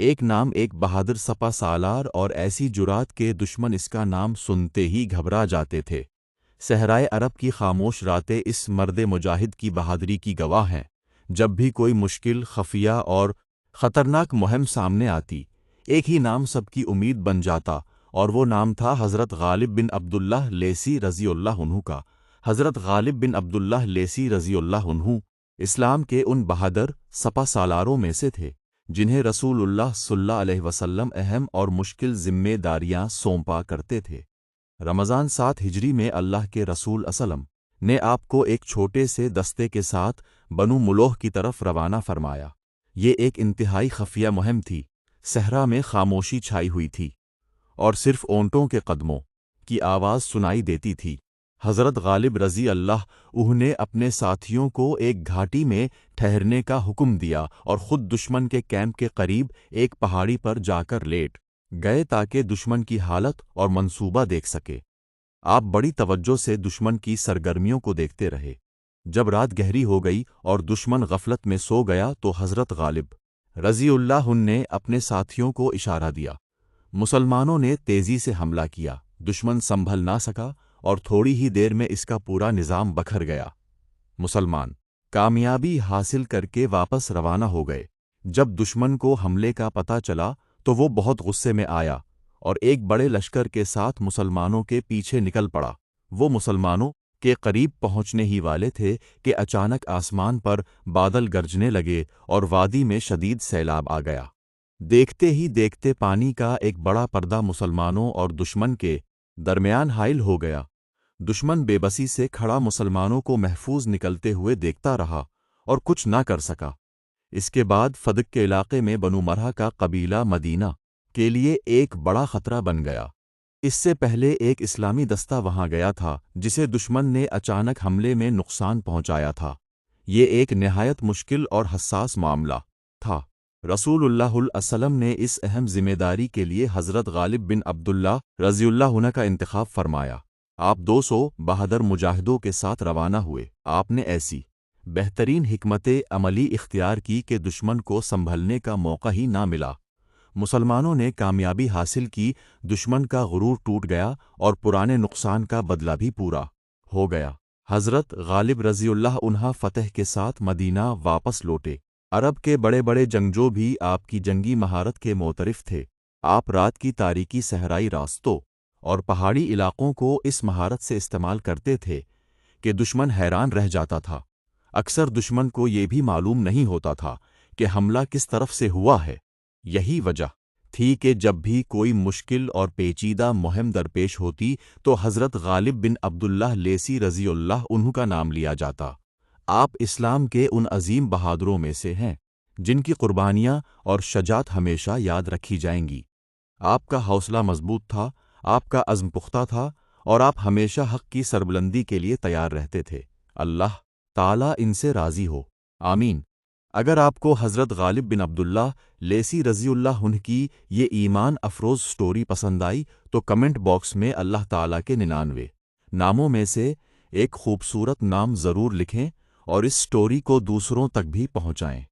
ایک نام ایک بہادر سپہ سالار اور ایسی جرات کہ دشمن اس کا نام سنتے ہی گھبرا جاتے تھے۔ صحرائے عرب کی خاموش راتیں اس مرد مجاہد کی بہادری کی گواہ ہیں۔ جب بھی کوئی مشکل، خفیہ اور خطرناک مہم سامنے آتی، ایک ہی نام سب کی امید بن جاتا، اور وہ نام تھا حضرت غالب بن عبداللہ لیثی رضی اللہ عنہ کا۔ حضرت غالب بن عبداللہ لیثی رضی اللہ عنہ اسلام کے ان بہادر سپہ سالاروں میں سے تھے جنہیں رسول اللہ صلی اللہ علیہ وسلم اہم اور مشکل ذمہ داریاں سونپا کرتے تھے۔ رمضان 7 ہجری میں اللہ کے رسول اسلم نے آپ کو ایک چھوٹے سے دستے کے ساتھ بنو ملوح کی طرف روانہ فرمایا۔ یہ ایک انتہائی خفیہ مہم تھی۔ صحرا میں خاموشی چھائی ہوئی تھی اور صرف اونٹوں کے قدموں کی آواز سنائی دیتی تھی۔ حضرت غالب رضی اللہ عنہ نے اپنے ساتھیوں کو ایک گھاٹی میں ٹھہرنے کا حکم دیا اور خود دشمن کے کیمپ کے قریب ایک پہاڑی پر جا کر لیٹ گئے تاکہ دشمن کی حالت اور منصوبہ دیکھ سکے۔ آپ بڑی توجہ سے دشمن کی سرگرمیوں کو دیکھتے رہے۔ جب رات گہری ہو گئی اور دشمن غفلت میں سو گیا تو حضرت غالب رضی اللہ عنہ نے اپنے ساتھیوں کو اشارہ دیا۔ مسلمانوں نے تیزی سے حملہ کیا۔ دشمن سنبھل نہ سکا اور تھوڑی ہی دیر میں اس کا پورا نظام بکھر گیا۔ مسلمان کامیابی حاصل کر کے واپس روانہ ہو گئے۔ جب دشمن کو حملے کا پتہ چلا تو وہ بہت غصے میں آیا اور ایک بڑے لشکر کے ساتھ مسلمانوں کے پیچھے نکل پڑا۔ وہ مسلمانوں کے قریب پہنچنے ہی والے تھے کہ اچانک آسمان پر بادل گرجنے لگے اور وادی میں شدید سیلاب آ گیا۔ دیکھتے ہی دیکھتے پانی کا ایک بڑا پردہ مسلمانوں اور دشمن کے درمیان حائل ہو گیا۔ دشمن بے بسی سے کھڑا مسلمانوں کو محفوظ نکلتے ہوئے دیکھتا رہا اور کچھ نہ کر سکا۔ اس کے بعد فدق کے علاقے میں بنو مرہ کا قبیلہ مدینہ کے لیے ایک بڑا خطرہ بن گیا۔ اس سے پہلے ایک اسلامی دستہ وہاں گیا تھا جسے دشمن نے اچانک حملے میں نقصان پہنچایا تھا۔ یہ ایک نہایت مشکل اور حساس معاملہ تھا۔ رسول اللہ صلی اللہ علیہ وسلم نے اس اہم ذمہ داری کے لیے حضرت غالب بن عبداللہ رضی اللہ عنہ کا انتخاب فرمایا۔ آپ 200 بہادر مجاہدوں کے ساتھ روانہ ہوئے۔ آپ نے ایسی بہترین حکمت عملی اختیار کی کہ دشمن کو سنبھلنے کا موقع ہی نہ ملا۔ مسلمانوں نے کامیابی حاصل کی، دشمن کا غرور ٹوٹ گیا اور پرانے نقصان کا بدلہ بھی پورا ہو گیا۔ حضرت غالب رضی اللہ عنہ فتح کے ساتھ مدینہ واپس لوٹے۔ عرب کے بڑے بڑے جنگجو بھی آپ کی جنگی مہارت کے معترف تھے۔ آپ رات کی تاریکی صحرائی راستوں اور پہاڑی علاقوں کو اس مہارت سے استعمال کرتے تھے کہ دشمن حیران رہ جاتا تھا۔ اکثر دشمن کو یہ بھی معلوم نہیں ہوتا تھا کہ حملہ کس طرف سے ہوا ہے۔ یہی وجہ تھی کہ جب بھی کوئی مشکل اور پیچیدہ مہم درپیش ہوتی تو حضرت غالب بن عبداللہ لیثی رضی اللہ عنہ کا نام لیا جاتا۔ آپ اسلام کے ان عظیم بہادروں میں سے ہیں جن کی قربانیاں اور شجاعت ہمیشہ یاد رکھی جائیں گی۔ آپ کا حوصلہ مضبوط تھا، آپ کا عزم پختہ تھا اور آپ ہمیشہ حق کی سربلندی کے لیے تیار رہتے تھے۔ اللہ تعالیٰ ان سے راضی ہو، آمین۔ اگر آپ کو حضرت غالب بن عبداللہ لیثی رضی اللہ عنہ کی یہ ایمان افروز سٹوری پسند آئی تو کمنٹ باکس میں اللہ تعالیٰ کے 99 ناموں میں سے ایک خوبصورت نام ضرور لکھیں اور اس سٹوری کو دوسروں تک بھی پہنچائیں۔